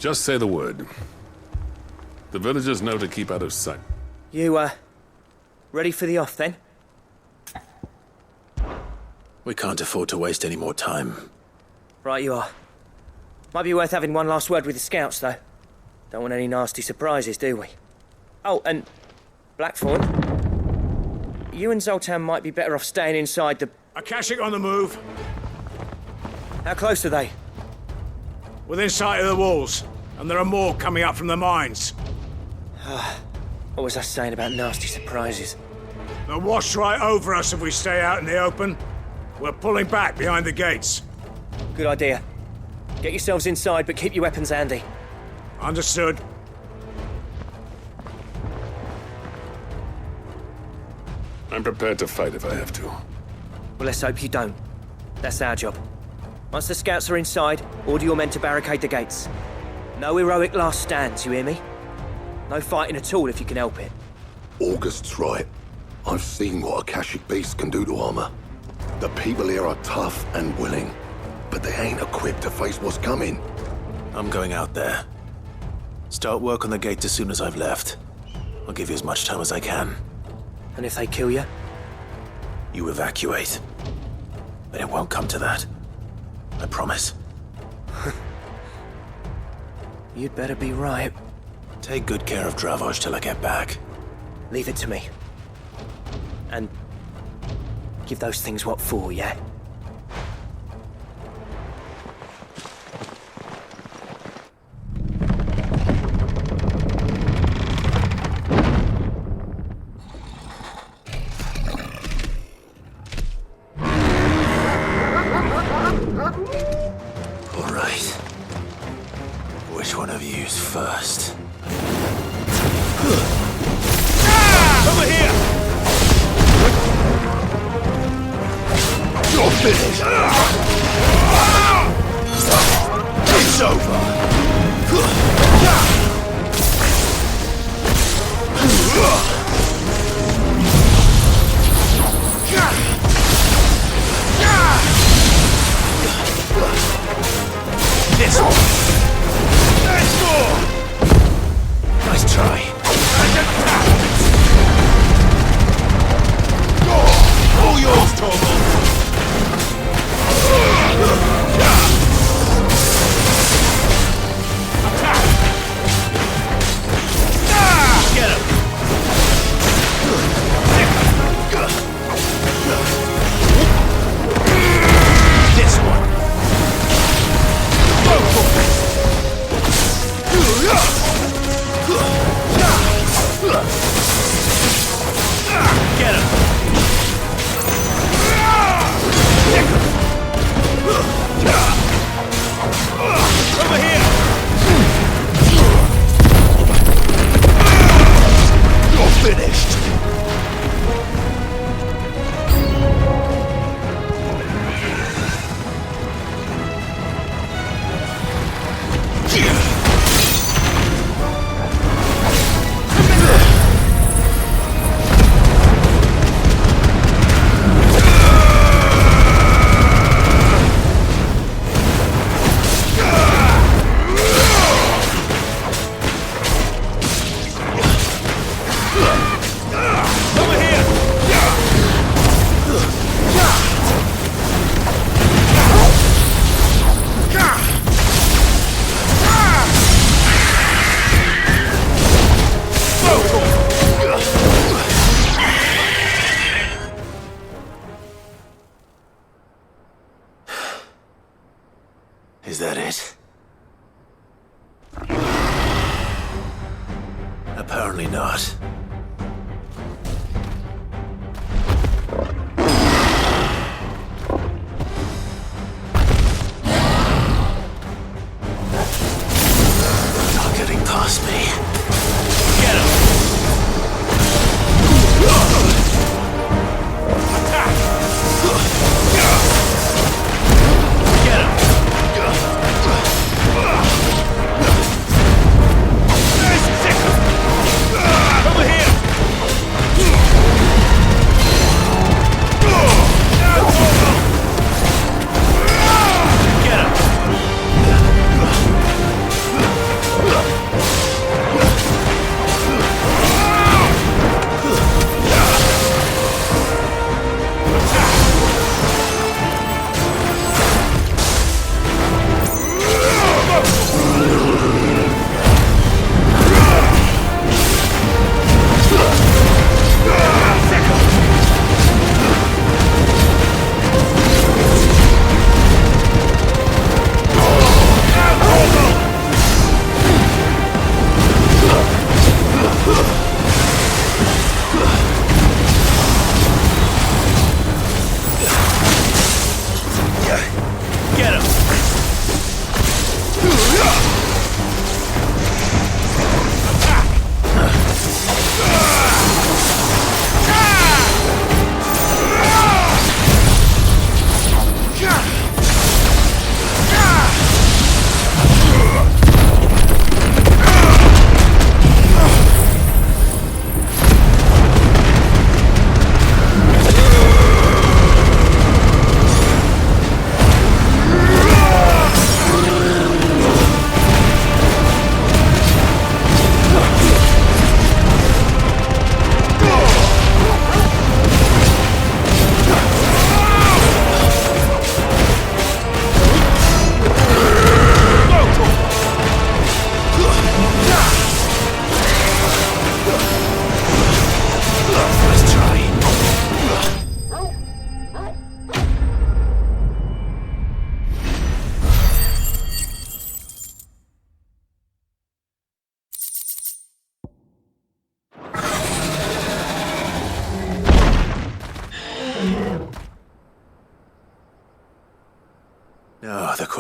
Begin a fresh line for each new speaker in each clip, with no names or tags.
Just say the word. The villagers know to keep out of sight.
You, ready for the off, then?
We can't afford to waste any more time.
Right you are. Might be worth having one last word with the scouts, though. Don't want any nasty surprises, do we? Oh, and Blackthorn, you and Zoltan might be better off staying inside the...
Akashic on the move.
How close are they?
Within sight of the walls, and there are more coming up from the mines.
What was I saying about nasty surprises?
They'll wash right over us if we stay out in the open. We're pulling back behind the gates.
Good idea. Get yourselves inside, but keep your weapons handy.
Understood.
I'm prepared to fight if I have to.
Well, let's hope you don't. That's our job. Once the scouts are inside, order your men to barricade the gates. No heroic last stands, you hear me? No fighting at all if you can help it.
August's right. I've seen what Akashic beasts can do to armor. The people here are tough and willing, but they ain't equipped to face what's coming.
I'm going out there. Start work on the gate as soon as I've left. I'll give you as much time as I can.
And if they kill you?
You evacuate. But it won't come to that. I promise.
You'd better be right.
Take good care of Dravoj till I get back.
Leave it to me. And give those things what for, yeah?
All right. Which one of you's first?
Over here!
You're finished! It's over!
This one! There's more!
Nice try.
All yours, Torvald! Get him! This one! Get him! Over here!
You're finished!
Is that it? Apparently not. Not getting past me.
Get him! Get him! Over here!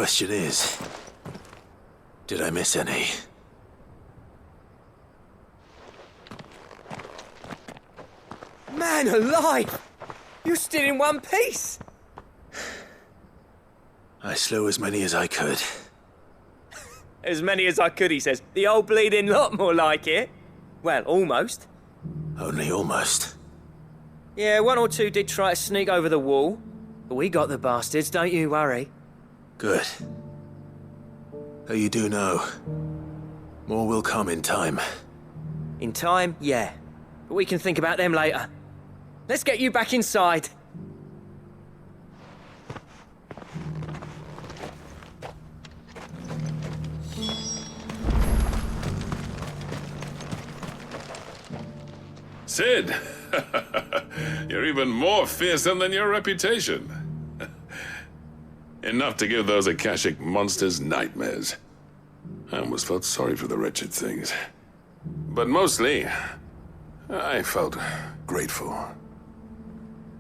question is, did I miss any?
Man alive! You're still in one piece!
I slew as many as I could.
As many as I could, he says. The old bleeding lot, more like it. Well, almost.
Only almost.
Yeah, one or two did try to sneak over the wall. But we got the bastards, don't you worry.
Good. Though you do know, more will come in time.
In time, yeah. But we can think about them later. Let's get you back inside.
Sid! You're even more fearsome than your reputation. Enough to give those Akashic monsters nightmares. I almost felt sorry for the wretched things. But mostly, I felt grateful.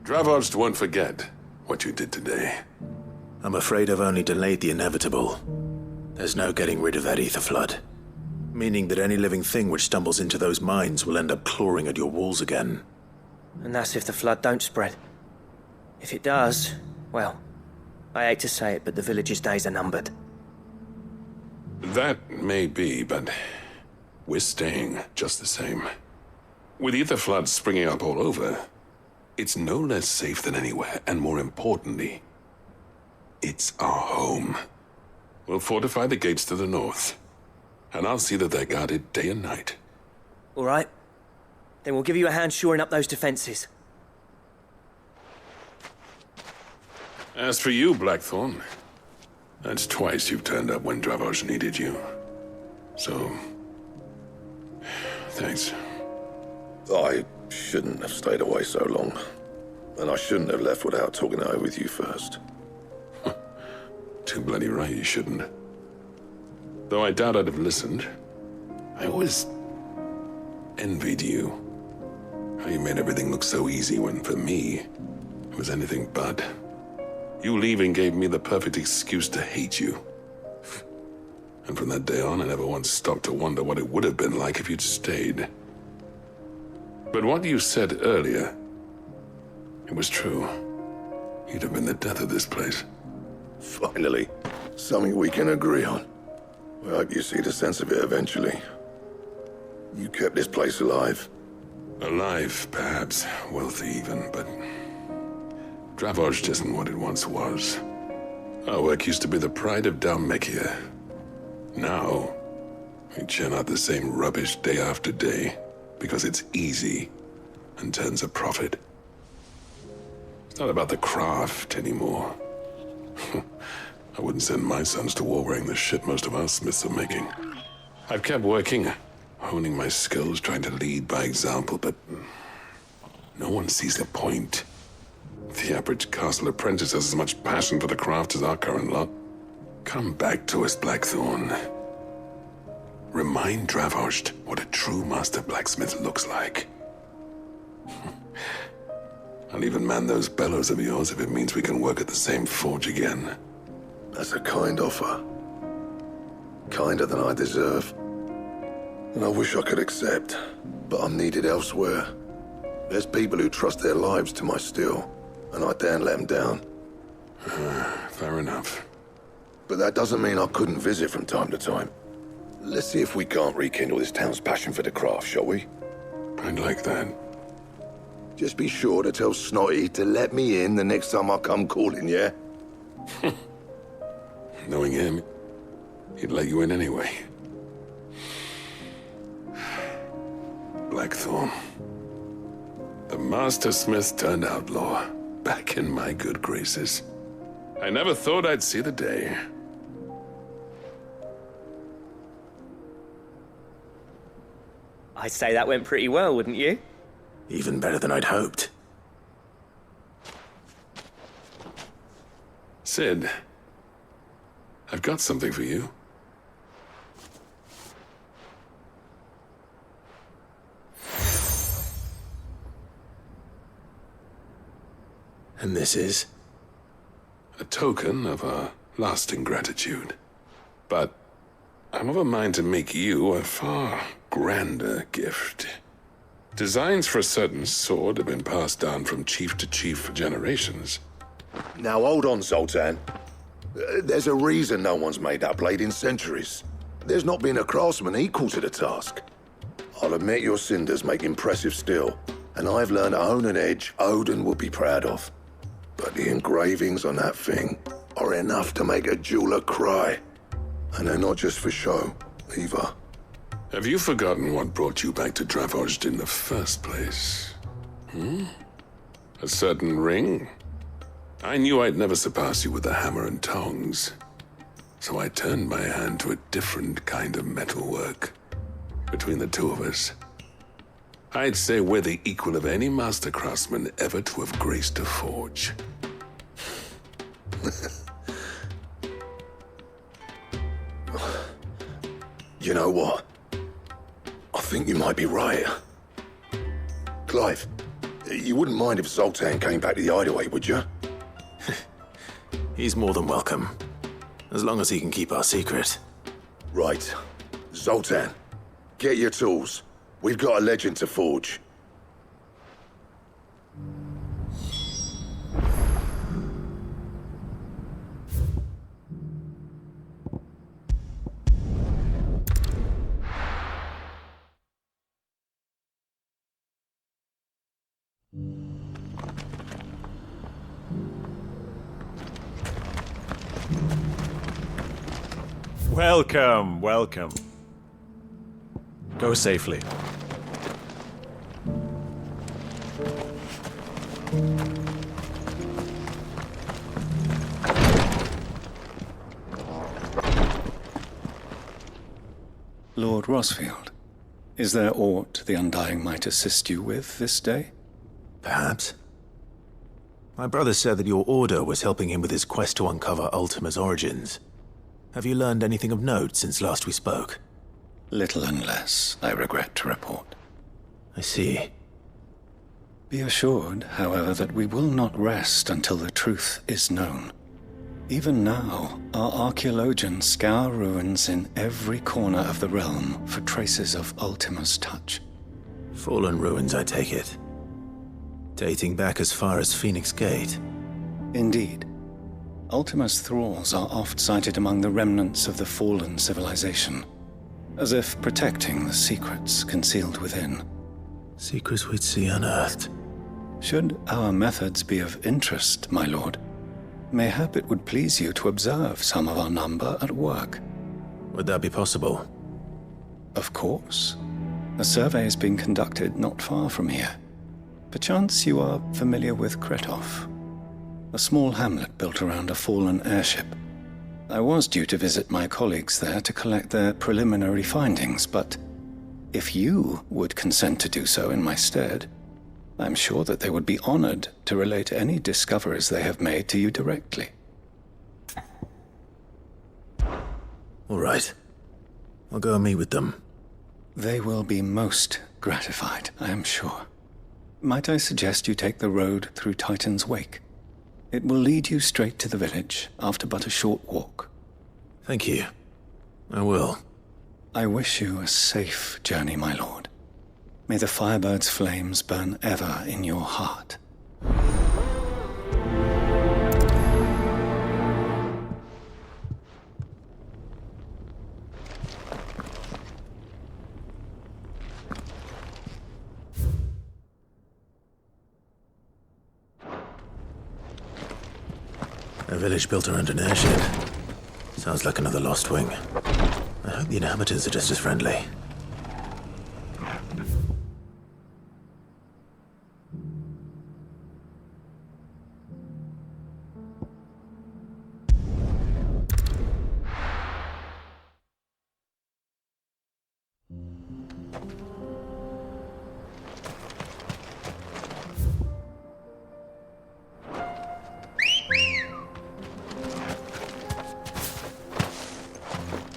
Dravoged won't forget what you did today.
I'm afraid I've only delayed the inevitable. There's no getting rid of that ether flood. Meaning that any living thing which stumbles into those mines will end up clawing at your walls again.
And that's if the flood don't spread. If it does, well, I hate to say it, but the village's days are numbered.
That may be, but we're staying just the same. With ether floods springing up all over, it's no less safe than anywhere, and more importantly, it's our home. We'll fortify the gates to the north, and I'll see that they're guarded day and night.
All right. Then we'll give you a hand shoring up those defenses.
As for you, Blackthorn, that's twice you've turned up when Dravos needed you. So, thanks.
I shouldn't have stayed away so long. And I shouldn't have left without talking it over with you first.
Too bloody right you shouldn't. Though I doubt I'd have listened. I always envied you. How you made everything look so easy when, for me, it was anything but. You leaving gave me the perfect excuse to hate you. And from that day on, I never once stopped to wonder what it would have been like if you'd stayed. But what you said earlier, it was true. You'd have been the death of this place.
Finally, something we can agree on. I hope you see the sense of it eventually. You kept this place alive.
Alive, perhaps. Wealthy even, but Dravos isn't what it once was. Our work used to be the pride of Dalmekia. Now, we churn out the same rubbish day after day because it's easy and turns a profit. It's not about the craft anymore. I wouldn't send my sons to war wearing the shit most of our smiths are making. I've kept working, honing my skills, trying to lead by example, but no one sees the point. The average castle apprentice has as much passion for the craft as our current lot. Come back to us, Blackthorn. Remind Dravos what a true master blacksmith looks like. I'll even man those bellows of yours if it means we can work at the same forge again.
That's a kind offer. Kinder than I deserve. And I wish I could accept, but I'm needed elsewhere. There's people who trust their lives to my steel, and I daren't let them down.
Fair enough.
But that doesn't mean I couldn't visit from time to time. Let's see if we can't rekindle this town's passion for the craft, shall we?
I'd like that.
Just be sure to tell Snotty to let me in the next time I come calling, yeah?
Knowing him, he'd let you in anyway. Blackthorn. The Master Smith turned outlaw, back in my good graces. I never thought I'd see the day.
I'd say that went pretty well, wouldn't you?
Even better than I'd hoped.
Sid, I've got something for you.
And this is?
A token of our lasting gratitude. But I'm of a mind to make you a far grander gift. Designs for a certain sword have been passed down from chief to chief for generations.
Now hold on, Zoltan. There's a reason no one's made that blade in centuries. There's not been a craftsman equal to the task. I'll admit your cinders make impressive steel, and I've learned to own an edge Odin will be proud of. But the engravings on that thing are enough to make a jeweler cry. And they're not just for show, either.
Have you forgotten what brought you back to Dravozd in the first place? A certain ring? I knew I'd never surpass you with the hammer and tongs. So I turned my hand to a different kind of metalwork. Between the two of us, I'd say we're the equal of any master craftsman ever to have graced a forge.
You know what? I think you might be right. Clive, you wouldn't mind if Zoltan came back to the Hideaway, would you?
He's more than welcome. As long as he can keep our secret.
Right. Zoltan, get your tools. We've got a legend to forge.
Welcome, welcome. Go safely.
Lord Rosfield, is there aught the Undying might assist you with this day?
Perhaps. My brother said that your order was helping him with his quest to uncover Ultima's origins. Have you learned anything of note since last we spoke?
Little unless, I regret to report.
I see.
Be assured, however, that we will not rest until the truth is known. Even now, our archaeologians scour ruins in every corner of the realm for traces of Ultima's touch.
Fallen ruins, I take it. Dating back as far as Phoenix Gate.
Indeed. Ultima's thralls are oft sighted among the remnants of the fallen civilization, as if protecting the secrets concealed within.
Secrets we'd see unearthed.
Should our methods be of interest, my lord, mayhap it would please you to observe some of our number at work.
Would that be possible?
Of course. A survey is being conducted not far from here. Perchance you are familiar with Kretov, a small hamlet built around a fallen airship. I was due to visit my colleagues there to collect their preliminary findings, but if you would consent to do so in my stead, I'm sure that they would be honored to relate any discoveries they have made to you directly.
All right. I'll go and meet with them.
They will be most gratified, I am sure. Might I suggest you take the road through Titan's Wake? It will lead you straight to the village after but a short walk.
Thank you. I will.
I wish you a safe journey, my lord. May the Firebird's flames burn ever in your heart.
A village built around an airship. Sounds like another lost wing. I hope the inhabitants are just as friendly.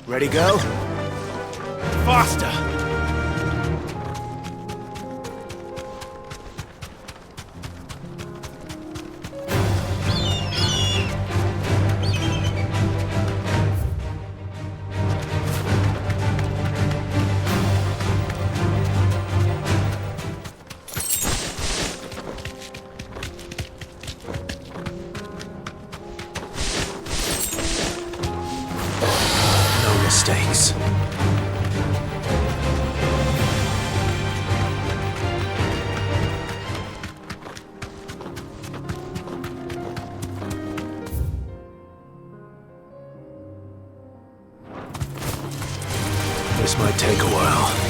Ready, go? Faster!
mistakes. This might take a while.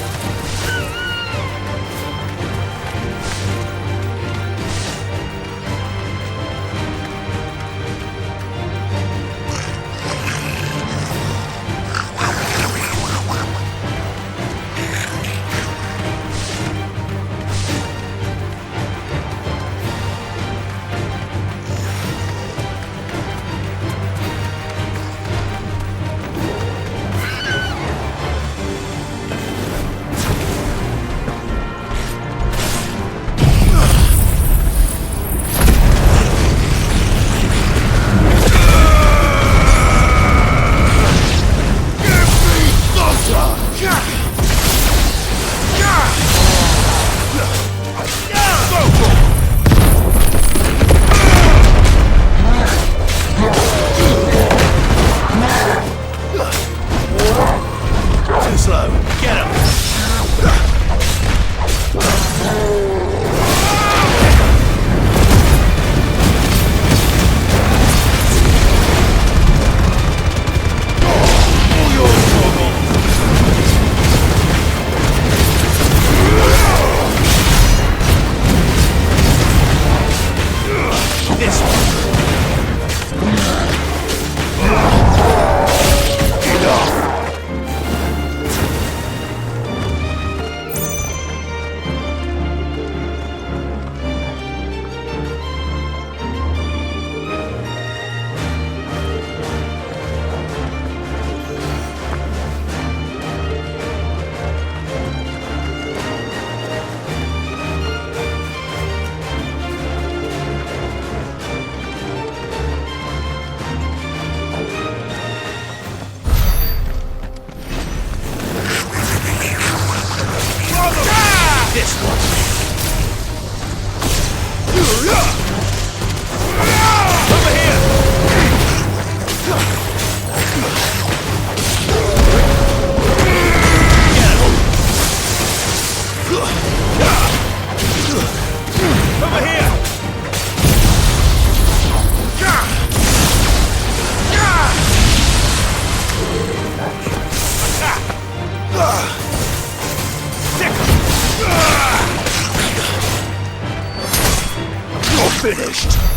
Finished.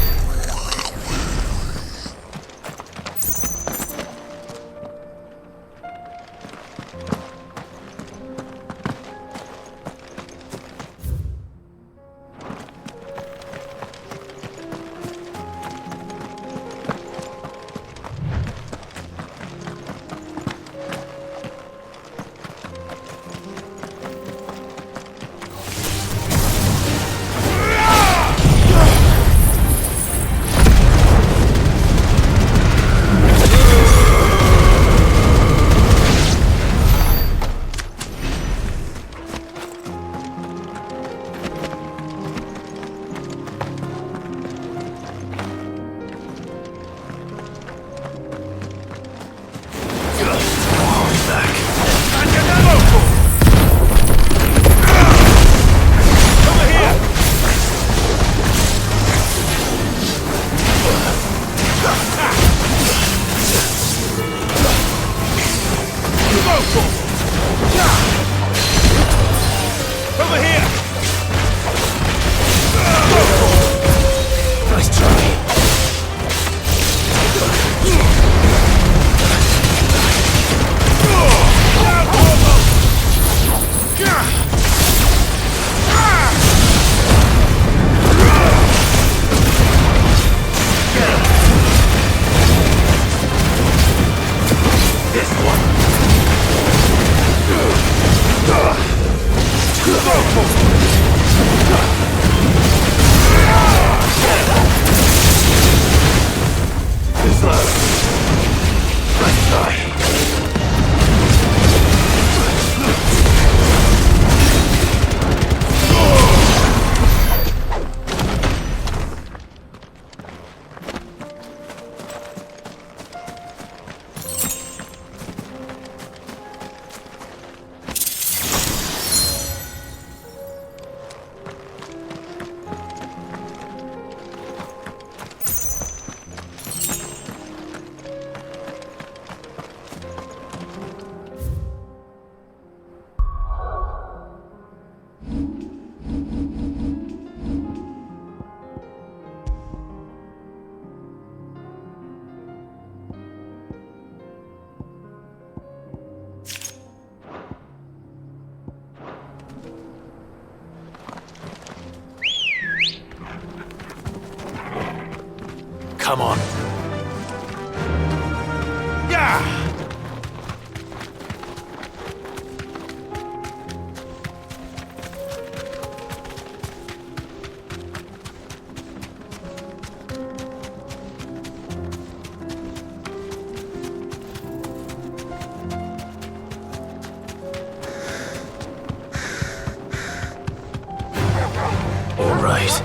right.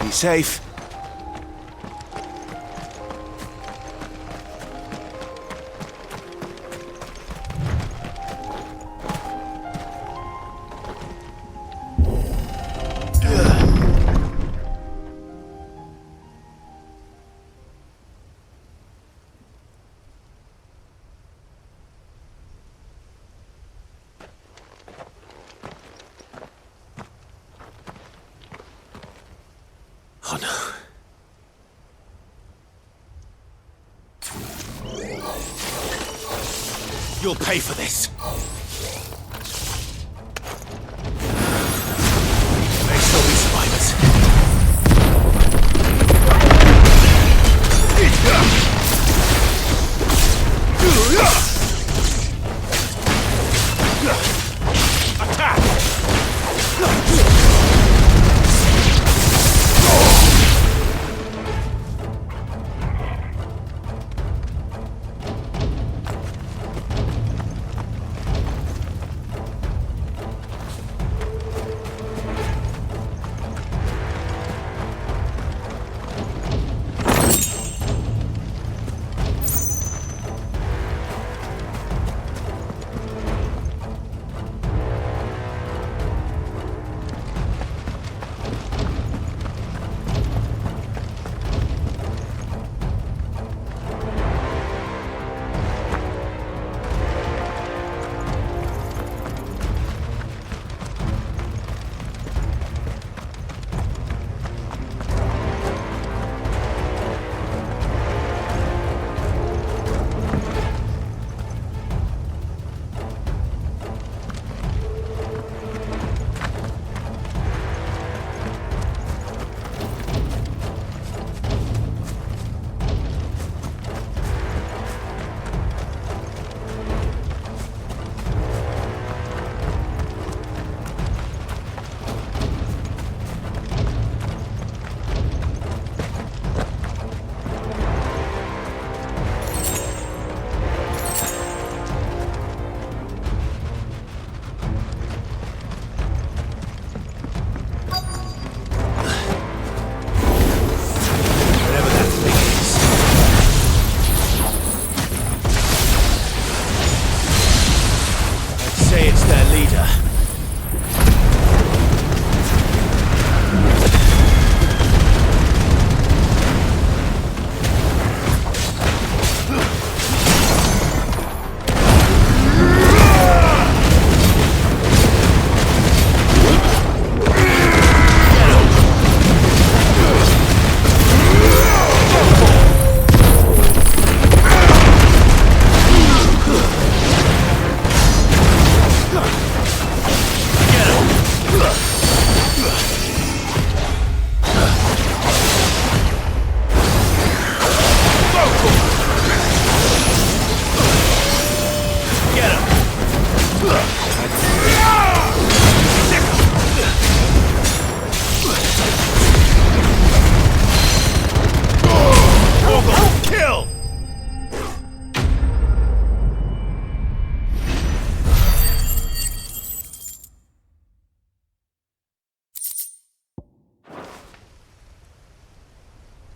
Be safe.
Oh no.
You'll pay for this. May still be survivors. Attack!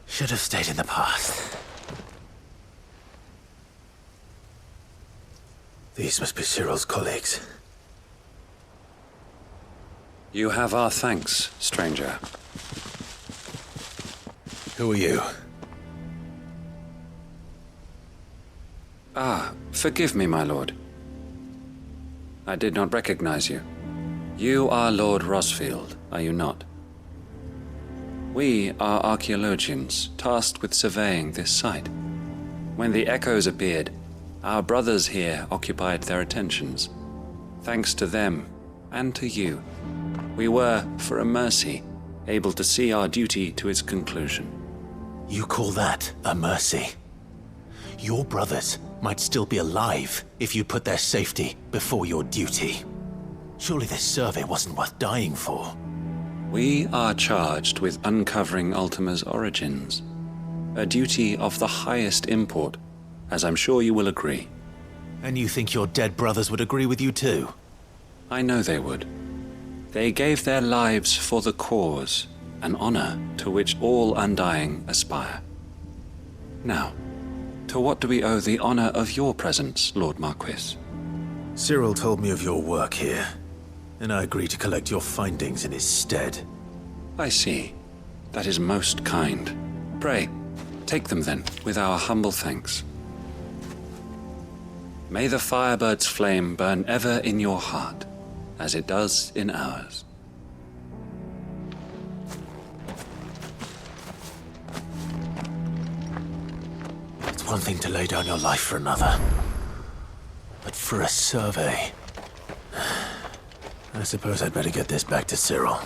Should have stayed in the past. These must be Cyril's colleagues.
You have our thanks, stranger.
Who are you?
Ah, forgive me, my lord. I did not recognize you. You are Lord Rosfield, are you not? We are archaeologians, tasked with surveying this site. When the echoes appeared, our brothers here occupied their attentions. Thanks to them, and to you, we were, for a mercy, able to see our duty to its conclusion.
You call that a mercy? Your brothers might still be alive if you put their safety before your duty. Surely this survey wasn't worth dying for.
We are charged with uncovering Ultima's origins. A duty of the highest import, as I'm sure you will agree.
And you think your dead brothers would agree with you too?
I know they would. They gave their lives for the cause, an honor to which all Undying aspire. Now, to what do we owe the honor of your presence, Lord Marquis?
Cyril told me of your work here, and I agreed to collect your findings in his stead.
I see. That is most kind. Pray, take them then, with our humble thanks. May the Firebird's flame burn ever in your heart, as it does in ours.
It's one thing to lay down your life for another, but for a survey... I suppose I'd better get this back to Cyril.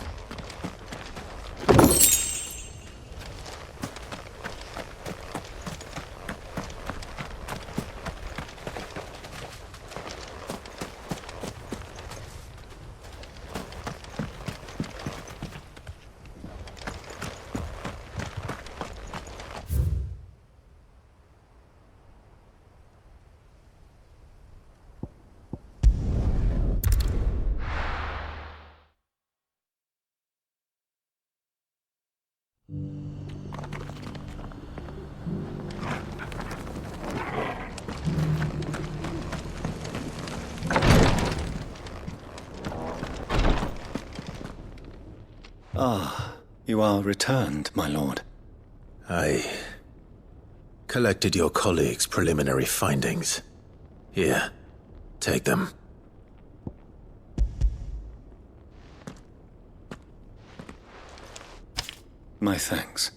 Ah, you are returned, my lord.
I collected your colleagues' preliminary findings. Here, take them.
My thanks.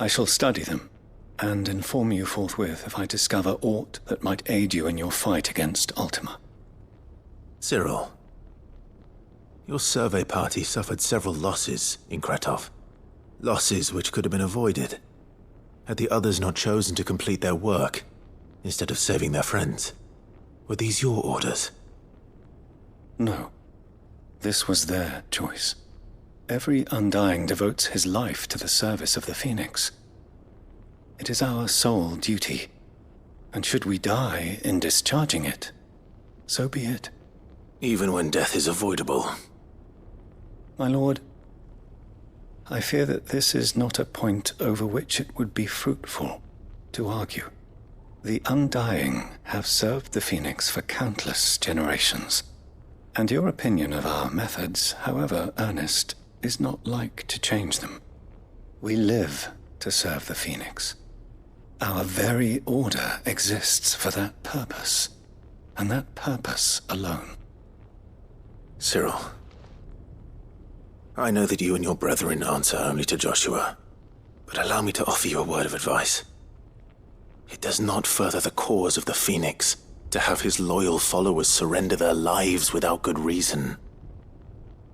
I shall study them, and inform you forthwith if I discover aught that might aid you in your fight against Ultima.
Cyril, your survey party suffered several losses in Kretov. Losses which could have been avoided, had the others not chosen to complete their work, instead of saving their friends. Were these your orders?
No. This was their choice. Every Undying devotes his life to the service of the Phoenix. It is our sole duty, and should we die in discharging it, so be it.
Even when death is avoidable.
My lord, I fear that this is not a point over which it would be fruitful to argue. The Undying have served the Phoenix for countless generations, and your opinion of our methods, however earnest, is not like to change them. We live to serve the Phoenix. Our very order exists for that purpose, and that purpose alone.
Cyril, I know that you and your brethren answer only to Joshua, but allow me to offer you a word of advice. It does not further the cause of the Phoenix to have his loyal followers surrender their lives without good reason.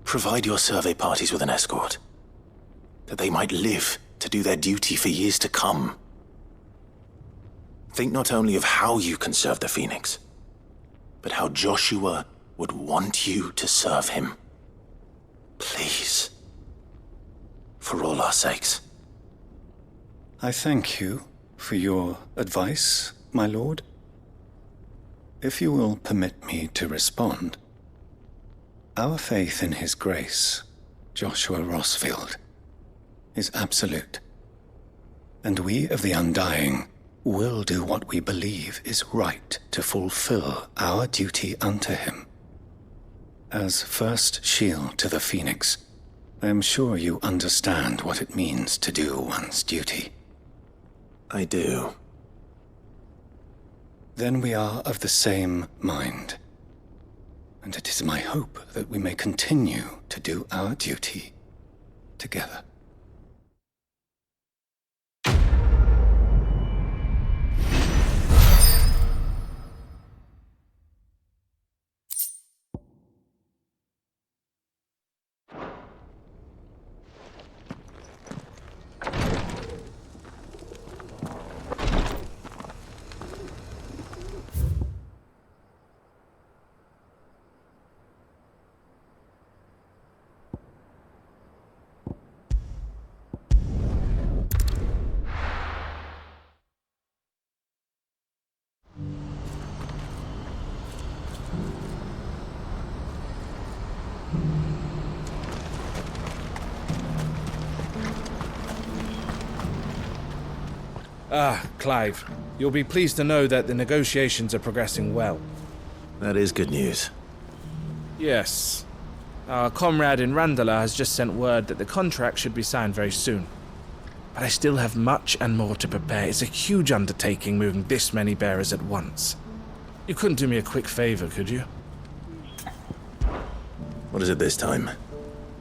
Provide your survey parties with an escort, that they might live to do their duty for years to come. Think not only of how you can serve the Phoenix, but how Joshua would want you to serve him. Please. For all our sakes.
I thank you for your advice, my lord. If you will permit me to respond, our faith in his grace, Joshua Rosfield, is absolute. And we of the Undying will do what we believe is right to fulfill our duty unto him. As first shield to the Phoenix, I am sure you understand what it means to do one's duty.
I do.
Then we are of the same mind. And it is my hope that we may continue to do our duty together.
Clive, you'll be pleased to know that the negotiations are progressing well.
That is good news.
Yes. Our comrade in Randala has just sent word that the contract should be signed very soon. But I still have much and more to prepare. It's a huge undertaking moving this many bearers at once. You couldn't do me a quick favor, could you?
What is it this time?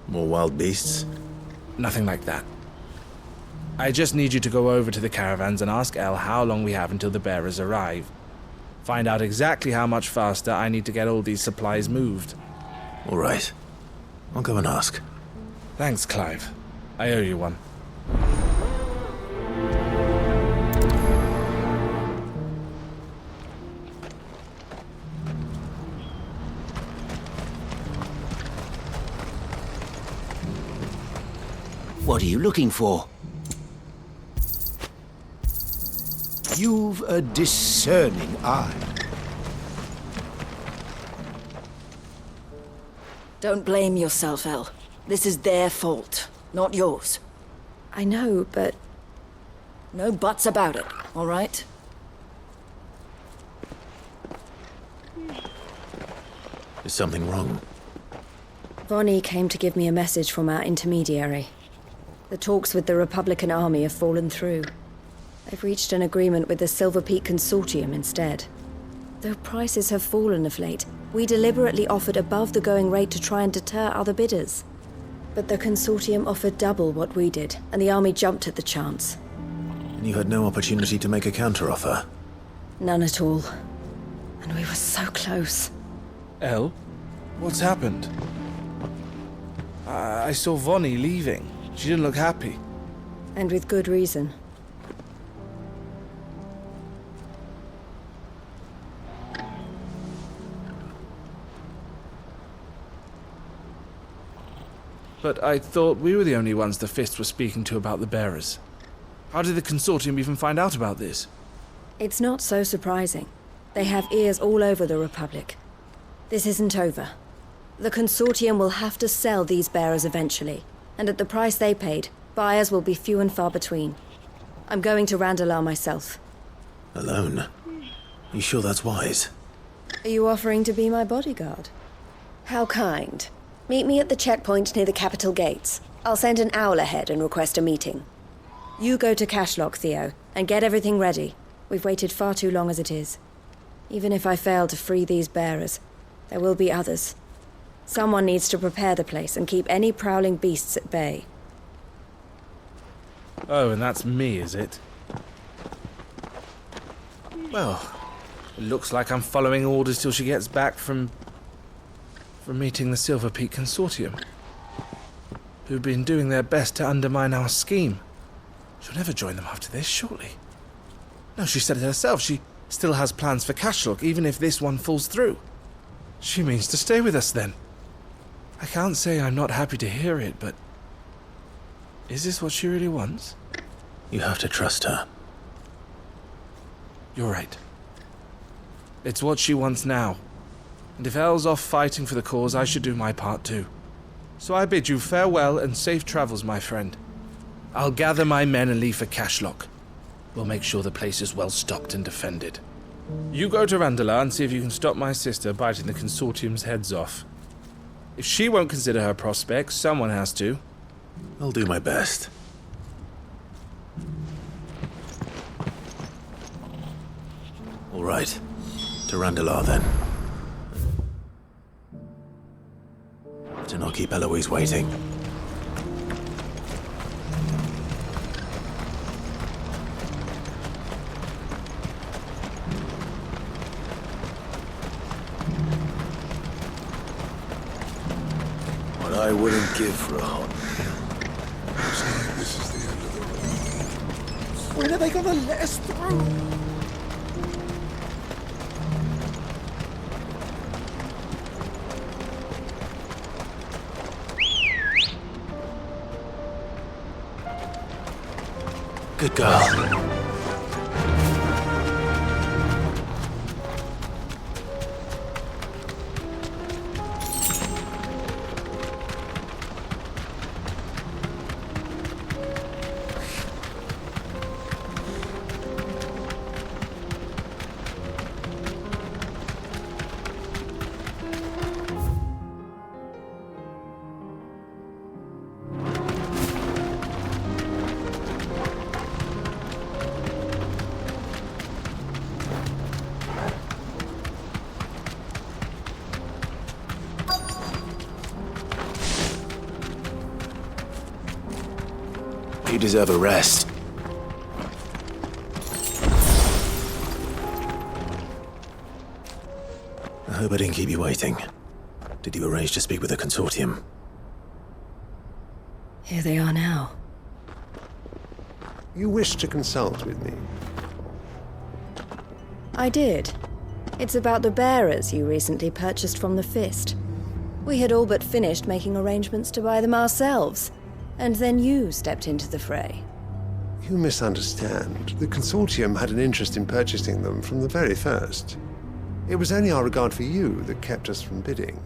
More wild beasts?
Nothing like that. I just need you to go over to the caravans and ask El how long we have until the bearers arrive. Find out exactly how much faster I need to get all these supplies moved.
All right. I'll go and ask.
Thanks, Clive. I owe you one.
What are you looking for? You've a discerning eye.
Don't blame yourself, El. This is their fault, not yours.
I know, but...
No buts about it, all right?
Is something wrong?
Vonnie came to give me a message from our intermediary. The talks with the Republican army have fallen through. They've reached an agreement with the Silver Peak Consortium instead. Though prices have fallen of late, we deliberately offered above the going rate to try and deter other bidders. But the Consortium offered double what we did, and the army jumped at the chance.
And you had no opportunity to make a counteroffer?
None at all. And we were so close.
El? What's happened? I saw Vonnie leaving. She didn't look happy.
And with good reason.
But I thought we were the only ones the Fist were speaking to about the bearers. How did the Consortium even find out about this?
It's not so surprising. They have ears all over the Republic. This isn't over. The Consortium will have to sell these bearers eventually, and at the price they paid, buyers will be few and far between. I'm going to Randalar myself.
Alone? You sure that's wise?
Are you offering to be my bodyguard? How kind. Meet me at the checkpoint near the capital gates. I'll send an owl ahead and request a meeting. You go to Cashlock, Theo, and get everything ready. We've waited far too long as it is. Even if I fail to free these bearers, there will be others. Someone needs to prepare the place and keep any prowling beasts at bay.
Oh, and that's me, is it? Well, it looks like I'm following orders till she gets back from meeting the Silver Peak Consortium, who've been doing their best to undermine our scheme. She'll never join them after this, surely. No, she said it herself. She still has plans for Cashlock, even if this one falls through. She means to stay with us, then. I can't say I'm not happy to hear it, but... is this what she really wants?
You have to trust her.
You're right. It's what she wants now. And if El's off fighting for the cause, I should do my part too. So I bid you farewell and safe travels, my friend. I'll gather my men and leave for Cashlock. We'll make sure the place is well stocked and defended. You go to Randalar and see if you can stop my sister biting the Consortium's heads off. If she won't consider her prospects, someone has to.
I'll do my best. All right. To Randalar, then. To not keep Eloise waiting.
What I wouldn't give for a hot meal. Looks like this is the end of the road.
When are they gonna let us through?
Good girl. You deserve a rest. I hope I didn't keep you waiting. Did you arrange to speak with the consortium?
Here they are now.
You wish to consult with me?
I did. It's about the bearers you recently purchased from the Fist. We had all but finished making arrangements to buy them ourselves, and then you stepped into the fray.
You misunderstand. The consortium had an interest in purchasing them from the very first. It was only our regard for you that kept us from bidding.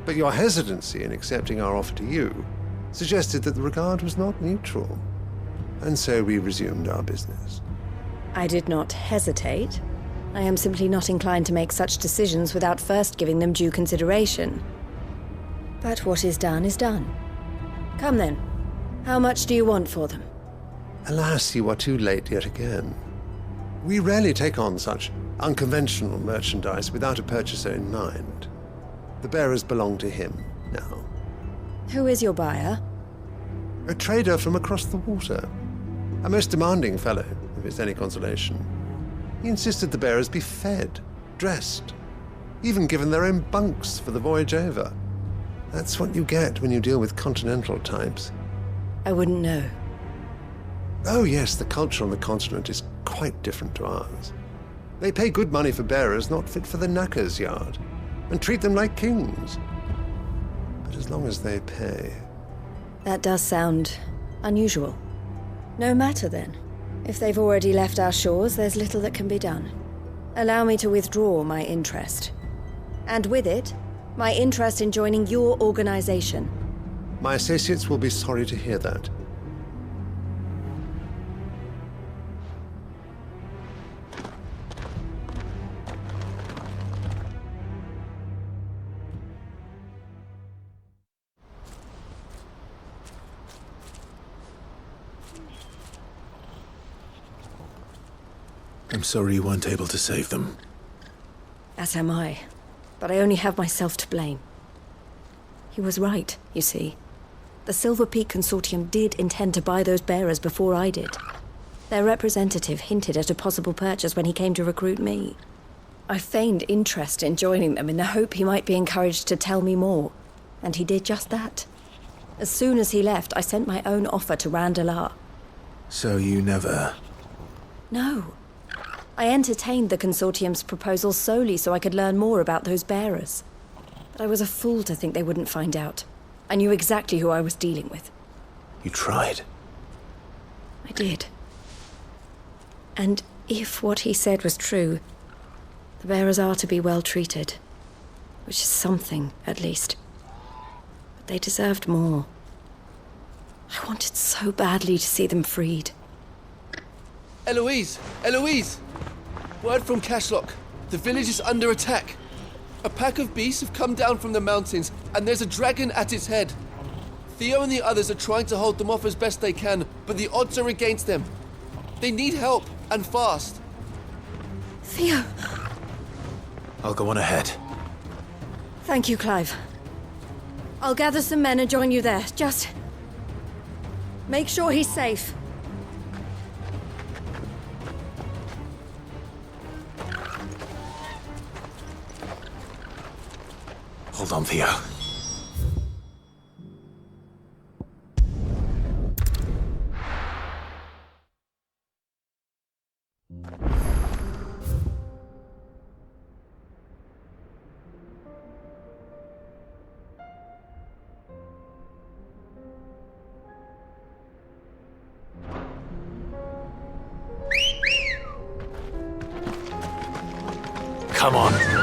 But your hesitancy in accepting our offer to you suggested that the regard was not mutual. And so we resumed our business.
I did not hesitate. I am simply not inclined to make such decisions without first giving them due consideration. But what is done is done. Come then. How much do you want for them?
Alas, you are too late yet again. We rarely take on such unconventional merchandise without a purchaser in mind. The bearers belong to him now.
Who is your buyer?
A trader from across the water. A most demanding fellow, if it's any consolation. He insisted the bearers be fed, dressed, even given their own bunks for the voyage over. That's what you get when you deal with continental types.
I wouldn't know.
Oh yes, the culture on the continent is quite different to ours. They pay good money for bearers not fit for the knacker's yard, and treat them like kings. But as long as they pay...
That does sound unusual. No matter then. If they've already left our shores, there's little that can be done. Allow me to withdraw my interest. And with it, my interest in joining your organization.
My associates will be sorry to hear that.
I'm sorry you weren't able to save them.
As am I. But I only have myself to blame. He was right, you see. The Silver Peak Consortium did intend to buy those bearers before I did. Their representative hinted at a possible purchase when he came to recruit me. I feigned interest in joining them in the hope he might be encouraged to tell me more, and he did just that. As soon as he left, I sent my own offer to Randalar.
So you never...
No. I entertained the Consortium's proposal solely so I could learn more about those bearers. But I was a fool to think they wouldn't find out. I knew exactly who I was dealing with.
You tried.
I did. And if what he said was true, the bearers are to be well treated. Which is something, at least. But they deserved more. I wanted so badly to see them freed.
Eloise! Eloise! Word from Cashlock. The village is under attack. A pack of beasts have come down from the mountains, and there's a dragon at its head. Theo and the others are trying to hold them off as best they can, but the odds are against them. They need help, and fast.
Theo!
I'll go on ahead.
Thank you, Clive. I'll gather some men and join you there. Just... make sure he's safe.
Hold on, Theo. Come on.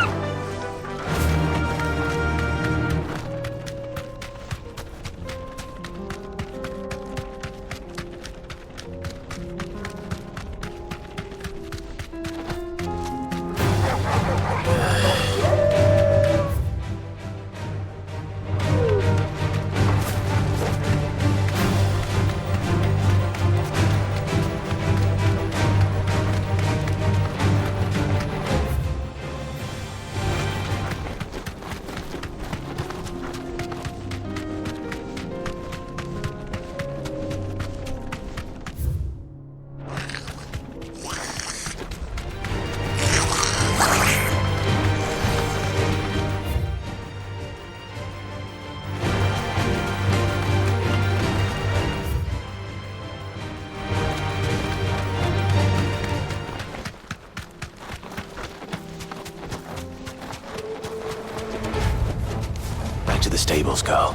the stables, Carl.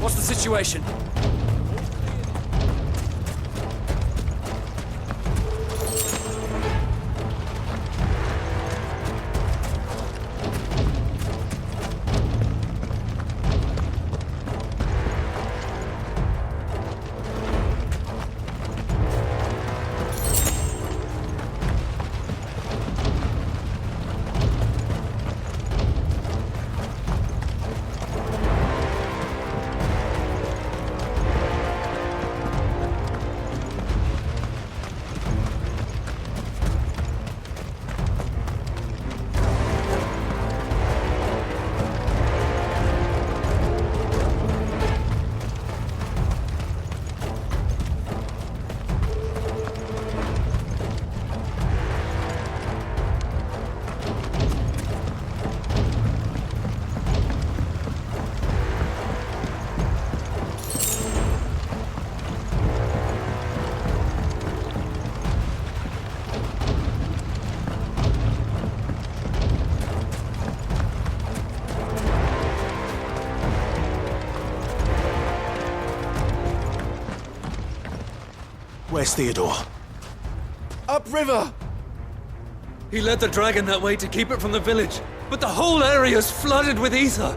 What's the situation?
Where's Theodore?
Upriver!
He led the dragon that way to keep it from the village, but the whole area's flooded with ether.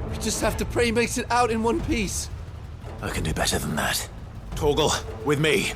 We just have to pray he makes it out in one piece.
I can do better than that. Torgal, with me.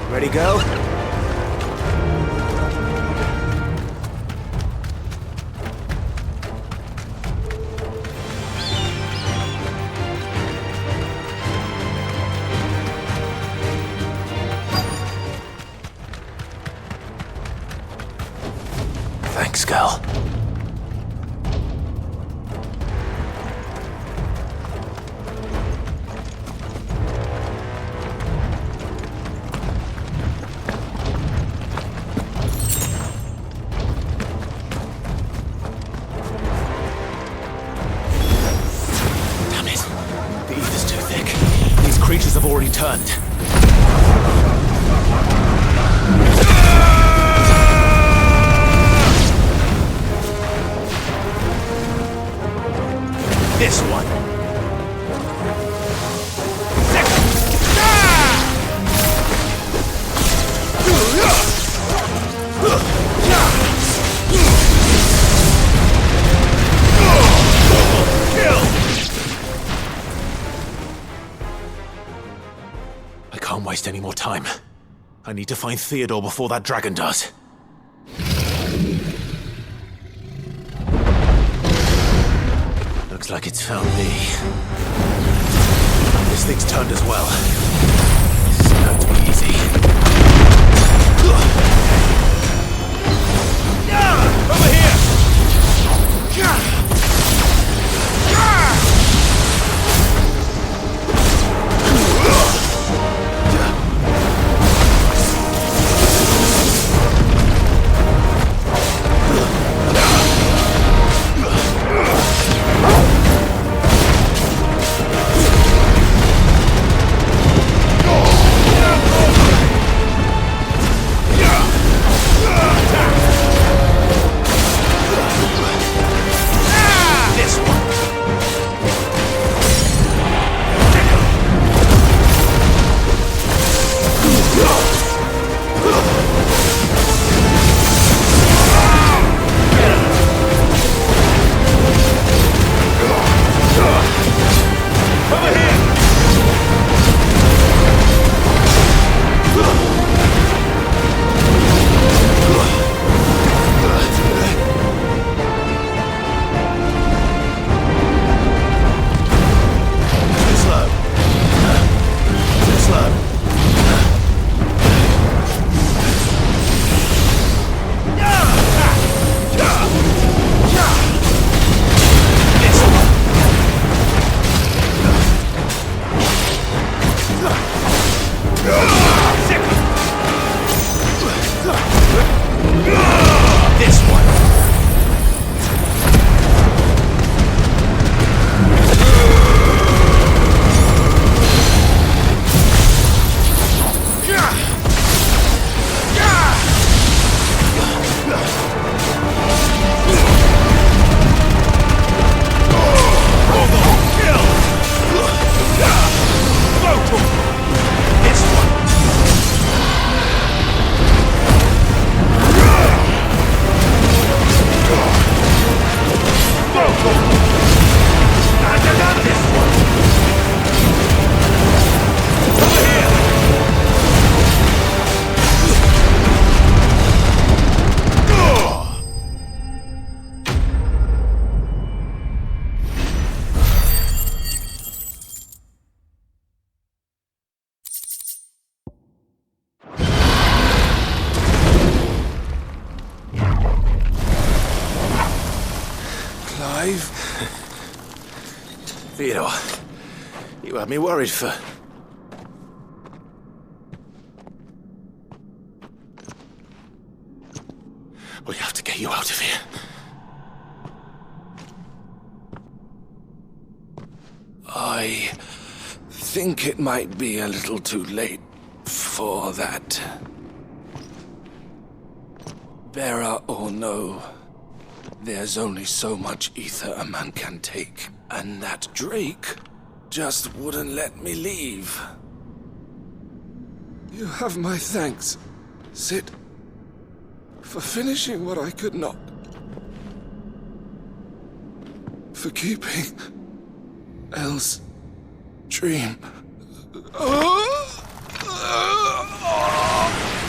Ready, go?
Thanks, Gal.
Creatures have already turned. This one.
Can't waste any more time. I need to find Theodore before that dragon does. Looks like it's found me. This thing's turned as well. This is going to be easy.
Over here!
Clive? Theodore, you had me worried for... We have to get you out of here.
I think it might be a little too late for that. Bearer or no, there's only so much ether a man can take, and that Drake just wouldn't let me leave. You have my thanks, Sid, for finishing what I could not. For keeping Elle's dream.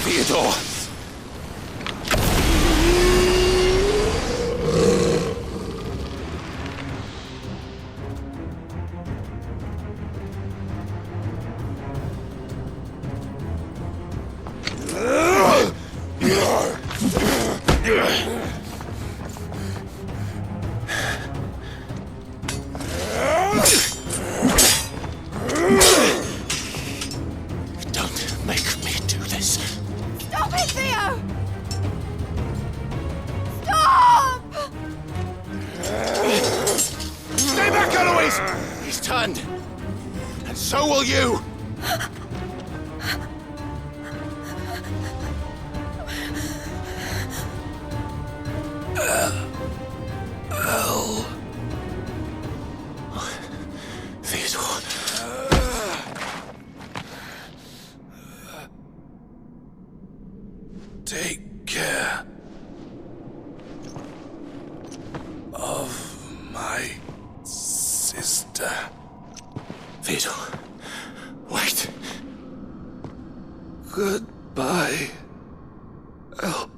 Theodore!
Don't make me do this.
Stop it, Theo! Stop!
Stay back, Eloise! He's turned. And so will you!
Elle.
Theodore.
Take care of my sister.
Theodore, wait.
Goodbye, Elle.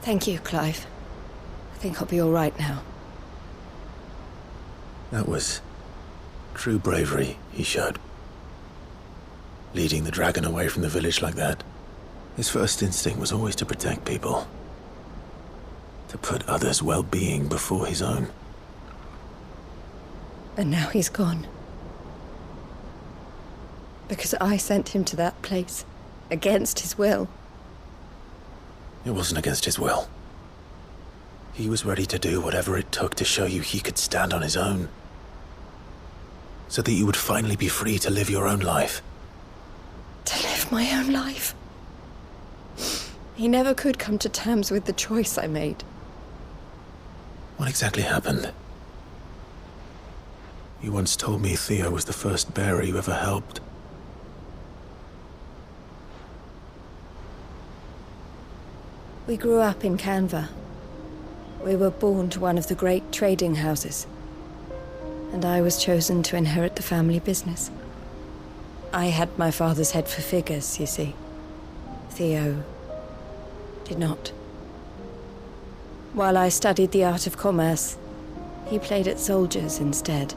Thank you, Clive. I think I'll be all right now.
That was true bravery he showed. Leading the dragon away from the village like that. His first instinct was always to protect people. To put others' well-being before his own.
And now he's gone. Because I sent him to that place, against his will.
It wasn't against his will. He was ready to do whatever it took to show you he could stand on his own. So that you would finally be free to live your own life.
To live my own life? He never could come to terms with the choice I made.
What exactly happened? You once told me Theo was the first bearer you ever helped.
We grew up in Canva. We were born to one of the great trading houses. And I was chosen to inherit the family business. I had my father's head for figures, you see. Theo did not. While I studied the art of commerce, he played at soldiers instead.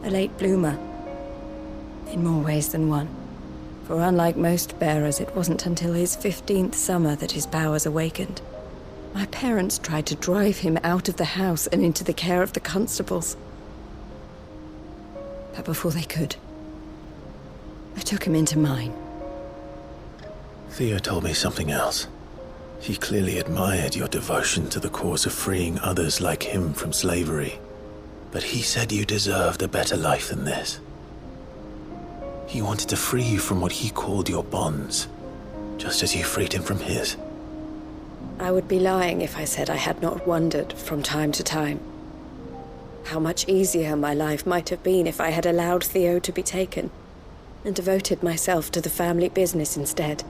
A late bloomer. In more ways than one. For unlike most bearers, it wasn't until his 15th summer that his powers awakened. My parents tried to drive him out of the house and into the care of the constables. But before they could, I took him into mine.
Theo told me something else. He clearly admired your devotion to the cause of freeing others like him from slavery. But he said you deserved a better life than this. He wanted to free you from what he called your bonds, just as you freed him from his.
I would be lying if I said I had not wondered from time to time how much easier my life might have been if I had allowed Theo to be taken and devoted myself to the family business instead.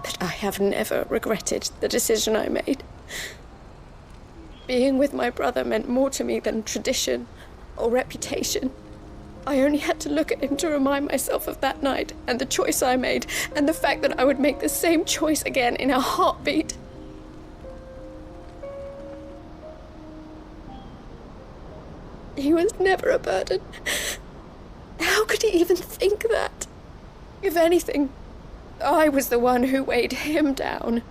But I have never regretted the decision I made. Being with my brother meant more to me than tradition or reputation. I only had to look at him to remind myself of that night and the choice I made, and the fact that I would make the same choice again in a heartbeat. He was never a burden. How could he even think that? If anything, I was the one who weighed him down.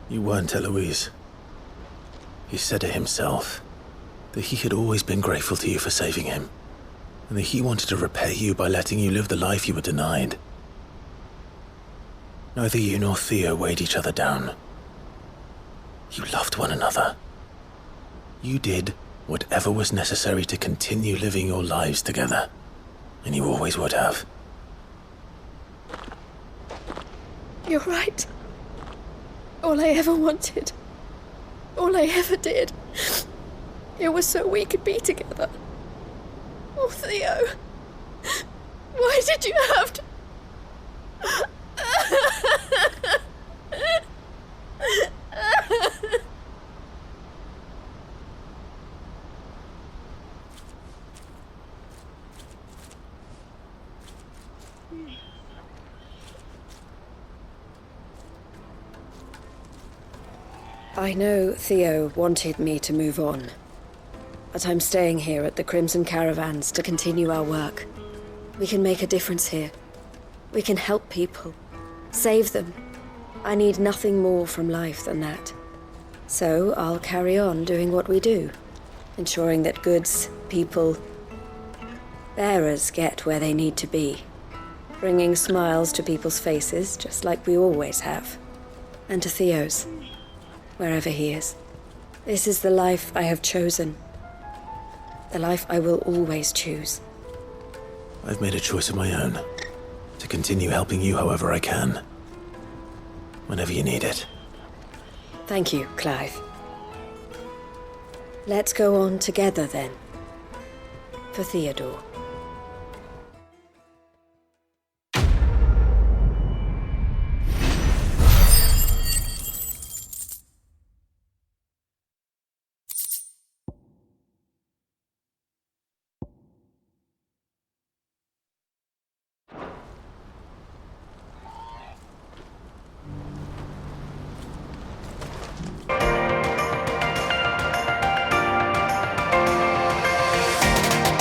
You weren't, Eloise. He said it himself, that he had always been grateful to you for saving him, and that he wanted to repay you by letting you live the life you were denied. Neither you nor Theo weighed each other down. You loved one another. You did whatever was necessary to continue living your lives together, and you always would have.
You're right. All I ever wanted, all I ever did, it was so we could be together. Oh, Theo, why did you have to... I know Theo wanted me to move on, but I'm staying here at the Crimson Caravans to continue our work. We can make a difference here. We can help people, save them. I need nothing more from life than that. So I'll carry on doing what we do, ensuring that goods, people, bearers get where they need to be, bringing smiles to people's faces just like we always have, and to Theo's, wherever he is. This is the life I have chosen. The life I will always choose.
I've made a choice of my own, to continue helping you however I can, whenever you need it.
Thank you, Clive. Let's go on together then. For Theodore.